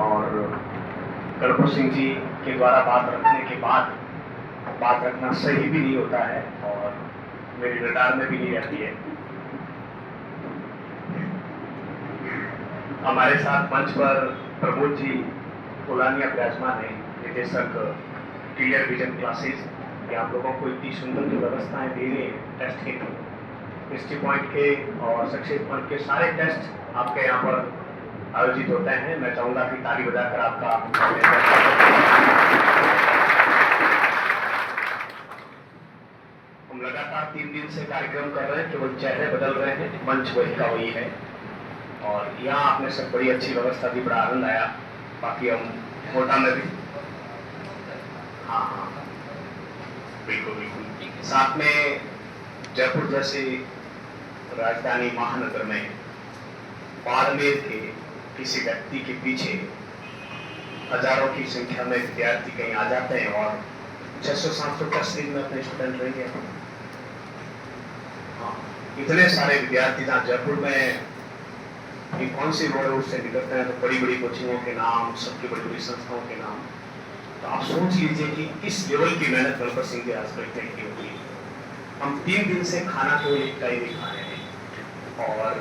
और गणपत सिंह जी के द्वारा बात रखने के बाद बात रखना सही भी नहीं होता है और मेरी रडार में भी नहीं रहती है। हमारे साथ मंच पर प्रमोद जी कोलानिया विराजमान है, निदेशक क्लियर विजन क्लासेस। कि आप लोगों को इतनी सुंदर जो व्यवस्थाएं दे रहे हैं टेस्ट के लिए, हिस्ट्री पॉइंट के और सक्सेस पॉइंट के सारे टेस्ट आपके यहाँ पर आयोजित होते हैं। मैं चाहूंगा कि ताली बजाकर आपका हम लगातार 3 दिन से कार्यक्रम कर रहे हैं, केवल चेहरे बदल रहे हैं, मंच वही का वही है। और यहाँ आपने सब बड़ी अच्छी व्यवस्था दी, बड़ा आनंद आया। बाकी हम कोटा में भी हाँ बिल्कुल बिल्कुल साथ में जयपुर जैसे राजधानी महानगर में बाड़मेर के किसी व्यक्ति के पीछे हजारों की संख्या में विद्यार्थी कहीं आ जाते हैं और 600-700 तस्वीर में अपने स्टूडेंट रहेंगे। हाँ, इतने सारे विद्यार्थी जहाँ जयपुर में कौन सी रोड है उससे निकलते हैं तो बड़ी बड़ी कोचिंगों के नाम, सबकी बड़ी बड़ी संस्थाओं के नाम। तो आप सोच लीजिए कि किस लेवल की मेहनत गणपत सिंह के हस्बैंड ने की होगी। हम 3 दिन से खाना केवल एक टाइम ही खा रहे हैं और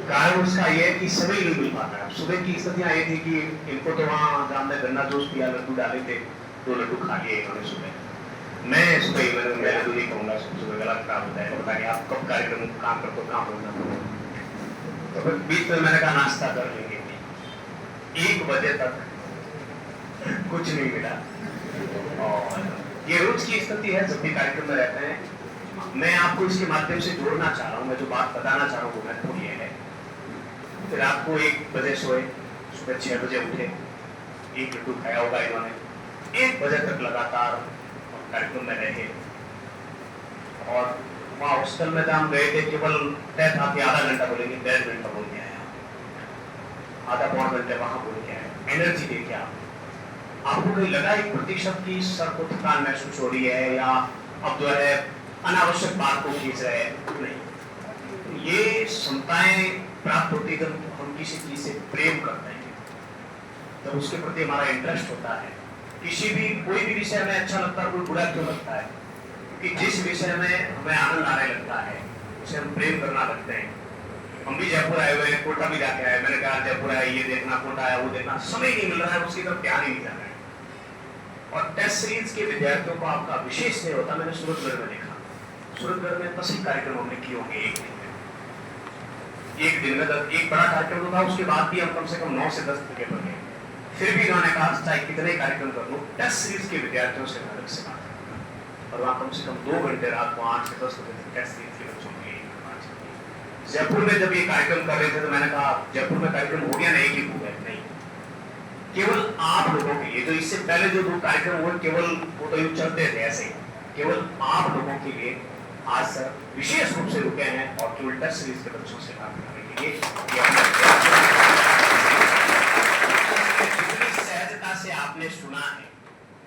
कारण उसका ये है कि समय नहीं मिल पाता है। सुबह की स्थितियां ये थी कि इनको तो वहाँ हमने गन्ना जूस पिया, लड्डू डाले थे, 2 लड्डू खा लिए इन्होंने सुबह। मैं सुबह मैं लड्डू नहीं कहूँगा, सुबह गला खराब होता है, पता नहीं आप कब कार्यक्रम काम करते हो, काम होना। तो फिर बीच में मैंने कहा नाश्ता कर लेंगे। 1 बजे तक कुछ नहीं मिला और ये रोज की स्थिति है जब भी कार्यक्रम में रहते हैं। मैं आपको इसके माध्यम से जोड़ना चाह रहा हूँ, मैं जो बात बताना चाह रहा हूँ वो महत्वपूर्ण ये है। फिर आपको 1 बजे सोए, सुबह 6 बजे उठे, 1 लड्डू खाया होगा इन्होंने, 1 बजे तक लगातार कार्यक्रम में रहे और वहाँ हॉस्टल में जब हम गए थे केवल तय था कि आधा घंटा बोलेंगे, 1.5 घंटा बोल के आया, आधा पौन घंटे वहां बोल के आए। एनर्जी दे क्या आपको कहीं लगा 1% की सर को थकान महसूस हो रही है या अब जो है अनावश्यक बात को खींच रहे हैं? नहीं, ये क्षमताएं प्राप्त होती जब हम किसी चीज से प्रेम करते हैं, जब उसके प्रति हमारा इंटरेस्ट होता है। किसी भी कोई भी विषय में अच्छा लगता है, कोई बुरा क्यों लगता है? क्योंकि जिस विषय में हमें आनंद आने लगता है उसे हम प्रेम करना लगते हैं। हम भी जयपुर आए हुए हैं, कोटा भी जाके आए, मैंने कहा जयपुर आया ये देखना, कोटा आया वो देखना, समय नहीं मिल रहा है, उसकी तरफ ध्यान ही नहीं जा रहा है। और टेस्ट सीरीज के विद्यार्थियों को आपका विशेष नहीं होता। मैंने सूरतगढ़ में देखा, सूरतगढ़ में 10 कार्यक्रम हमने किए होंगे एक दिन में 10 एक बड़ा कार्यक्रम था, उसके बाद भी हम कम से कम 9 से 10 जगह पर गए। फिर भी इन्होंने कहा चाहे कितने कार्यक्रम कर लो, टेस्ट सीरीज के विद्यार्थियों से अलग से बात और वहाँ कम से कम 2 घंटे रात को 8 से 10 बजे तक टेस्ट सीरीज के बच्चों की जयपुर में जब ये कार्यक्रम कर रहे थे तो मैंने कहा जयपुर में कार्यक्रम हो गया नहीं कि हो गया नहीं, केवल आप लोगों के लिए जो इससे पहले जो 2 कार्यक्रम हुए केवल वो तो यूं चलते थे ऐसे, केवल आप लोगों के लिए आज सर विशेष रूप से रुके हैं और केवल टेस्ट सीरीज के बच्चों से बात करने के लिए। जितनी सहजता से आपने सुना है,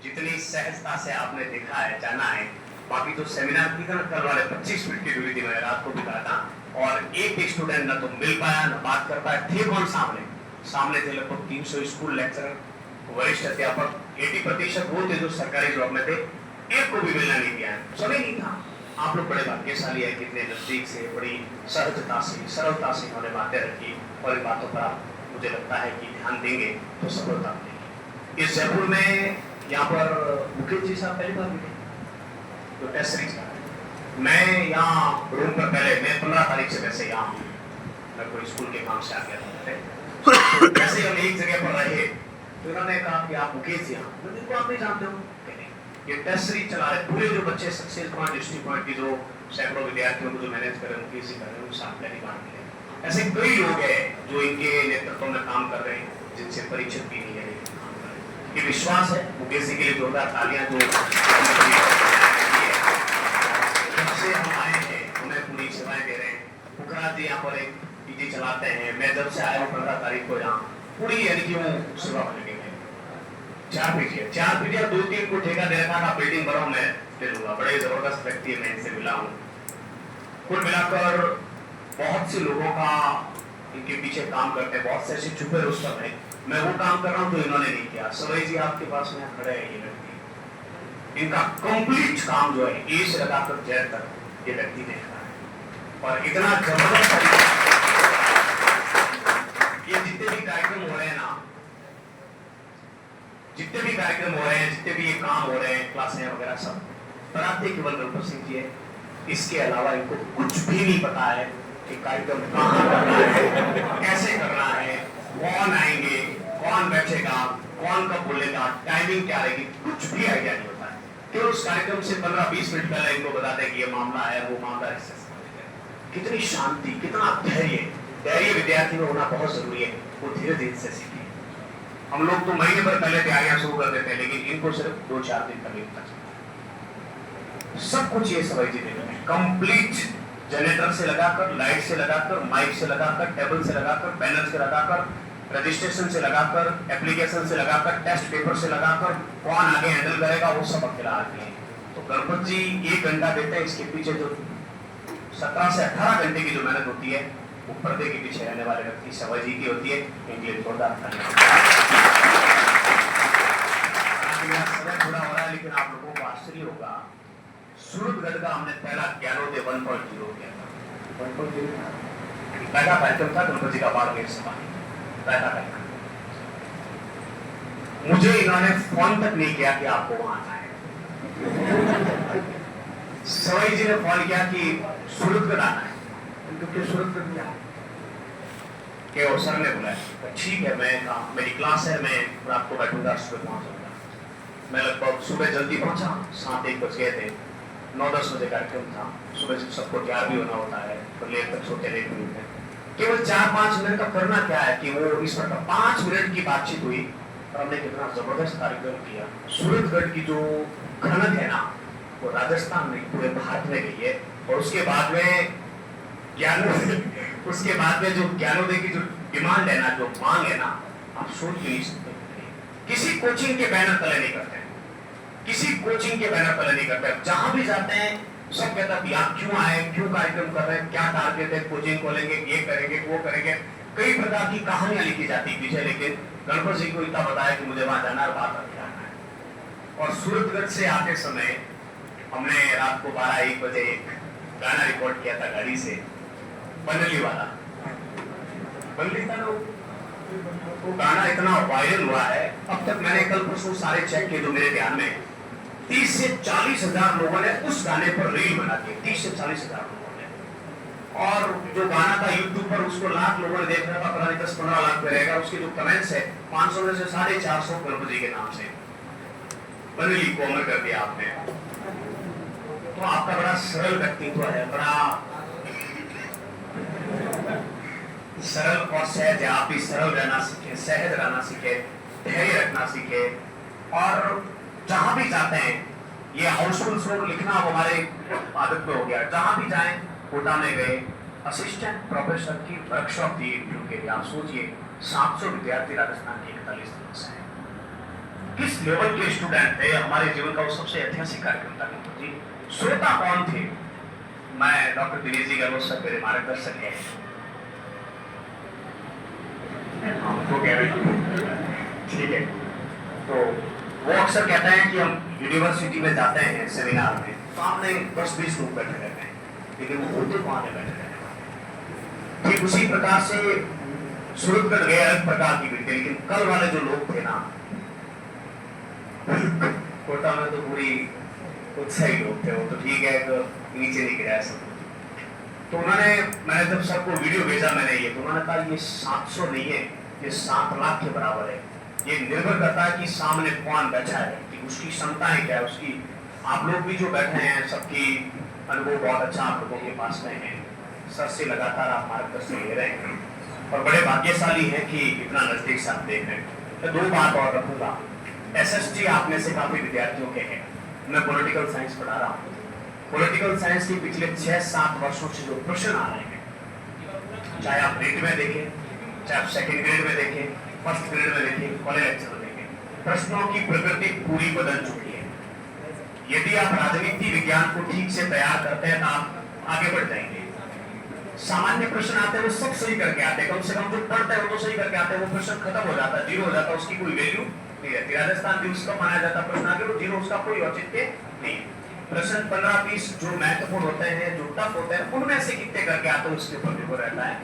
जितनी सहजता से आपने देखा है, जाना है, बाकी जो सेमिनार की था कल वाले 25 मिनट की दूरी थी, मैं रात को भी कहा था और एक भी स्टूडेंट ना तो मिल पाया ना बात कर पाया। थे कौन सामने थे लगभग 300 स्कूल लेक्चरर, वरिष्ठ अध्यापक, 80% वो थे जो सरकारी जॉब में थे, एक को भी मिलना नहीं दिया, समय नहीं था। आप लोग बड़े भाग्यशाली है, कितने नजदीक से बड़ी सहजता से सरलता से उन्होंने बातें रखी और इन बातों पर मुझे लगता है कि ध्यान देंगे तो सफलता मिलेगी। इस जयपुर में यहाँ पर मुकेश जी साहब पहली बार मिले तो टेस्ट सीरीज का मैं यहाँ रूम पर पहले मैं 15 तारीख से वैसे यहाँ हूँ, मैं कोई स्कूल के काम से आ गया था। वैसे हम एक जगह पर रहे तो उन्होंने कहा कि आप मुकेश जी यहाँ, तो आप नहीं जानते हो, ये टेस्ट सीरीज चला रहे पूरे जो बच्चे सक्सेस पॉइंट हिस्ट्री पॉइंट की जो सैकड़ों विद्यार्थियों को जो मैनेज कर रहे हैं मुकेश जी कर रहे हैं, उनसे आप पहली बार मिले। ऐसे कई लोग हैं जो इनके नेतृत्व में काम कर रहे हैं, जिनसे परिचित भी नहीं है, ये विश्वास है मुकेश जी के लिए जोरदार तालियां। जो से हम आए हैं उन्हें पूरी सेवाएं दे रहे हैं। पुखराज जी यहाँ पर एक पीजी चलाते हैं, मैं जब से आया हूँ 15 तारीख को यहाँ पूरी यानी कि वो सेवा में लगे हैं। 4 पीजी 2-3 को ठेका दे रखा था, बिल्डिंग बनाओ मैं ले लूंगा, बड़े जबरदस्त व्यक्ति है, मैं इनसे मिला हूँ। कुल मिलाकर बहुत से लोगों का इनके पीछे काम करते हैं, बहुत से ऐसे छुपे रुस्तम है, मैं वो काम कर रहा हूँ तो इन्होंने नहीं किया। सवई जी आपके पास में खड़े हैं, ये व्यक्ति, इनका कंप्लीट काम जो है ए से लगाकर जेड तक ये व्यक्ति ने करा है। और इतना जबरदस्त ये जितने भी कार्यक्रम हो रहे हैं ना, जितने भी कार्यक्रम हो रहे हैं, जितने भी ये काम हो रहे हैं, क्लासें वगैरह सब पढ़ाते केवल गणपत सिंह जी है। इसके अलावा इनको कुछ भी नहीं पता है कि कार्यक्रम कहाँ करना है, कैसे करना है, कौन आएंगे, कौन बैठेगा, कौन कब बोलेगा, टाइमिंग क्या रहेगी, कुछ भी आइडिया नहीं होता है। केवल उस कार्यक्रम से 15-20 मिनट पहले इनको बताते हैं कि ये मामला है, वो मामला है। कितनी शांति, कितना धैर्य विद्यार्थी में होना बहुत जरूरी है। वो धीरे धीरे से सीखे। हम लोग तो महीने भर पहले तैयारियां शुरू कर देते हैं, लेकिन इनको सिर्फ 2-4 दिन का लगता है। सब कुछ ये सवई जी देते हैं, कंप्लीट जनरेटर से लगाकर, लाइट से लगाकर, माइक से लगाकर, टेबल से लगाकर, बैनर से लगाकर, रजिस्ट्रेशन से लगाकर, एप्लीकेशन से लगाकर, टेस्ट पेपर से लगाकर, कौन आगे हैंडल करेगा वो सब अकेला आते हैं। तो गणपत जी 1 घंटा देते हैं, इसके पीछे जो 17 से 18 घंटे की जो मेहनत होती है वो पर्दे के पीछे रहने वाले व्यक्ति सवई जी की होती है। इनके लिए जोरदार समय थोड़ा हो रहा है, लेकिन आप लोगों को आश्चर्य होगा, सूरतगढ़ का हमने पहला ज्ञानोदय 1.0 किया था। 1.0 पहला कार्यक्रम था गणपत जी का बाड़मेर सभा, पहला कार्यक्रम। मुझे इन्होंने फोन तक नहीं किया कि आपको वहां आना है। सवई जी ने फोन किया कि सूरतगढ़ आना है, क्योंकि सूरतगढ़ क्या के सर ने बुलाया। ठीक है, मेरी क्लास है, मैं आपको बैठूंगा, सुबह पहुंचूंगा। मैं लगभग सुबह जल्दी पहुंचा, 7-1 बज गए थे। 9-10 बजे कार्यक्रम था। सुबह सबको तैयार भी होना होता है, तो लेट तक सोते लेट भी होते हैं। केवल 4-5 मिनट का करना क्या है कि वो इस पर 5 मिनट की बातचीत हुई और हमने कितना जबरदस्त कार्यक्रम किया। सूरतगढ़ की जो खनक है ना, वो राजस्थान में पूरे भारत में गई है। और उसके बाद में उसके बाद में जो ज्ञानोदय की जो डिमांड है ना, जो मांग है ना, आप सोच भी नहीं सकते। किसी कोचिंग के बैनर तले नहीं करते, किसी कोचिंग के बैनर तले नहीं करते। जहां भी जाते हैं सब कहता है आप क्यों आए, क्यों कार्यक्रम कर रहे हैं, क्या टारगेट है, कोचिंग खोलेंगे, ये करेंगे, वो करेंगे। कई प्रकार की कहानियां लिखी जाती पीछे, लेकिन गणपत जी को इतना बताया कि मुझे वहां जाना है, बात रख जाना है। और सूरतगढ़ से आते समय हमने रात को 12-1 बजे एक गाना रिकॉर्ड किया था गाड़ी से, बनली वाला। बनली था ना, वो गाना इतना वायरल हुआ है। अब तक मैंने कल परसों सारे चेक किए जो मेरे ध्यान में, 30 से 40 हजार लोगों ने उस गाने पर रील बना दी। 30 से 40 हजार लोगों ने। और जो गाना था यूट्यूब पर, उसको लाख लोगों ने देख रहा था, पता नहीं 10-15 लाख पे रहेगा। उसके जो कमेंट्स है 500 में से 450 गणपत जी के नाम से। बनली को अमर कर दिया आपने। तो आपका बड़ा सरल व्यक्तित्व है, बड़ा सरल और सहज है। आप भी सरल रहना सीखे, सहज रहना सीखे, धैर्य रखना सीखे। और जहां भी जाते हैं, ये हाउसफुल स्लोग लिखना अब हमारे आदत में हो गया। जहां भी जाएं, कोटा में गए, असिस्टेंट प्रोफेसर की वर्कशॉप दी इंटरव्यू के लिए। आप सोचिए 700 विद्यार्थी राजस्थान के 41 जिलों से हैं। किस लेवल के स्टूडेंट थे। हमारे जीवन का वो सबसे ऐतिहासिक कार्यक्रम था। जी श्रोता कौन थे? मैं डॉक्टर दिनेश जी गहलोत सर मेरे मार्गदर्शक है। ठीक है, तो वो अक्सर कहते हैं कि हम यूनिवर्सिटी में जाते हैं सेमिनार में, सामने 10-20 लोग बैठे रहते हैं, लेकिन वो होते वहां बैठे रहते हैं। ठीक उसी प्रकार से सूरतगढ़ गए अलग प्रकार की भीड़, लेकिन कल वाले जो लोग थे ना, कोटा में तो पूरी उत्साही लोग थे। वो तो ठीक है, तो नीचे नहीं गिरा सब। तो मैंने जब सबको वीडियो भेजा मैंने ये, तो उन्होंने कहा ये 700 नहीं है, ये 7 लाख के बराबर है। ये निर्भर करता है कि सामने कौन बैठा है, कि उसकी क्षमताएं क्या है उसकी। आप लोग भी जो बैठे हैं, सबकी अनुभव बहुत अच्छा आप लोगों के पास में है। सर से लगातार आप मार्गदर्शन ले रहे हैं और बड़े भाग्यशाली हैं कि इतना नजदीक से आप देख रहे हैं। तो 2 बात और रखूंगा। SST आप में से काफी विद्यार्थियों के हैं। मैं पॉलिटिकल साइंस पढ़ा रहा हूँ। पॉलिटिकल साइंस के पिछले 6-7 वर्षों से जो प्रश्न आ रहे हैं, चाहे आप नीट में देखें, चाहे आप सेकेंड ग्रेड में देखें, फर्स्ट ग्रेड में देखें, कॉलेज लेक्चर में देखें, प्रश्नों की प्रकृति पूरी बदल चुकी है। यदि आप राजनीति विज्ञान को ठीक से तैयार करते हैं तो आप आगे बढ़ जाएंगे। सामान्य प्रश्न आते हैं वो सब सही करके आते हैं, कम से कम जो पढ़ते हैं वो तो सही करके आते हैं, वो प्रश्न खत्म हो जाता है, जीरो हो जाता है, उसकी कोई वैल्यू नहीं रहती। राजस्थान भी उसका माना जाता प्रश्न आगे वो जीरो, उसका कोई औचित्य नहीं। प्रश्न 15-20 जो महत्वपूर्ण होते हैं, जो टफ होते हैं, उनमें से कितने करके आते हैं उसके ऊपर निर्भर रहता है।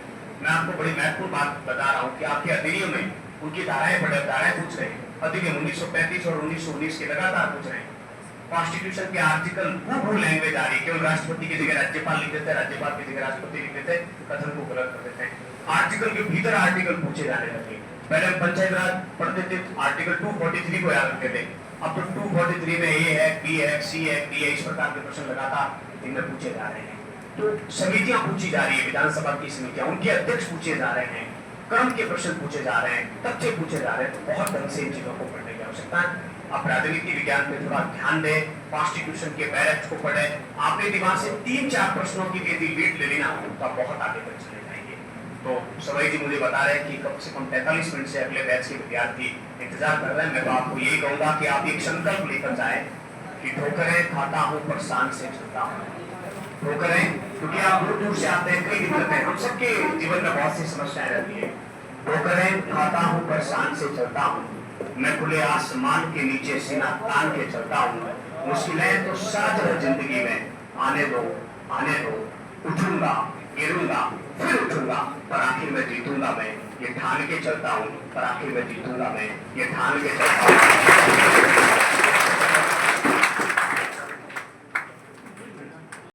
मैं आपको बड़ी महत्वपूर्ण बात बता रहा हूँ कि आपके अधिनियम में उनकी धाराएं पूछ रहे हैं। अधिनियम 1935 और 1919 के लगातार पूछ रहे हैं। कॉन्स्टिट्यूशन के आर्टिकल भू लैंग्वेज आ रही है, केवल राष्ट्रपति की जगह राज्यपाल लिख देते हैं, राज्यपाल की जगह राष्ट्रपति लिख देते हैं, कथन को गलत कर देते हैं। आर्टिकल के भीतर आर्टिकल पूछे जाने लगे। पहले हम पंचायत राज पढ़ते थे, आर्टिकल 243 को याद रखते थे, अब तो 243 में ए है, बी है, सी है, डी है, इस प्रकार के प्रश्न लगातार इनमें पूछे जा रहे हैं। तो समितियां पूछी जा रही है, विधानसभा की समितियां, उनके अध्यक्ष पूछे जा रहे हैं, क्रम के प्रश्न पूछे जा रहे हैं, तथ्य पूछे जा रहे हैं। तो बहुत ढंग से इन चीजों को पढ़ने की आवश्यकता है। आप राजनीति विज्ञान पे थोड़ा ध्यान दें, कॉन्स्टिट्यूशन के बैरक्स को पढ़ें। आपने दिमाग से 3-4 प्रश्नों की यदि लीड ले लेना तो आप बहुत आगे बढ़ चले जाएंगे। तो सवाई जी मुझे बता रहे हैं कि कम से कम 45 मिनट से अगले बैच के विद्यार्थी इंतजार कर रहे हैं। मैं तो आपको यही कहूंगा कि आप एक संकल्प लेकर जाए कि ठोकरें खाता हूं पर शान से चलता हूं। ठोकरें, क्योंकि आप दूर दूर से आते हैं, कई दिक्कतें, हम सबके जीवन में बहुत सी समस्याएं रहती है। ठोकरें खाता हूं पर शान से चलता हूं, मैं खुले आसमान के नीचे सीना तान के चलता हूँ। मुश्किलें तो साथ है जिंदगी में, आने दो, उठूंगा, गिरूंगा, फिर उठूंगा, पर आखिर में जीतूंगा मैं, ये ठान के चलता हूँ, पर आखिर में जीतूंगा मैं, ये ठान के चलता हूँ।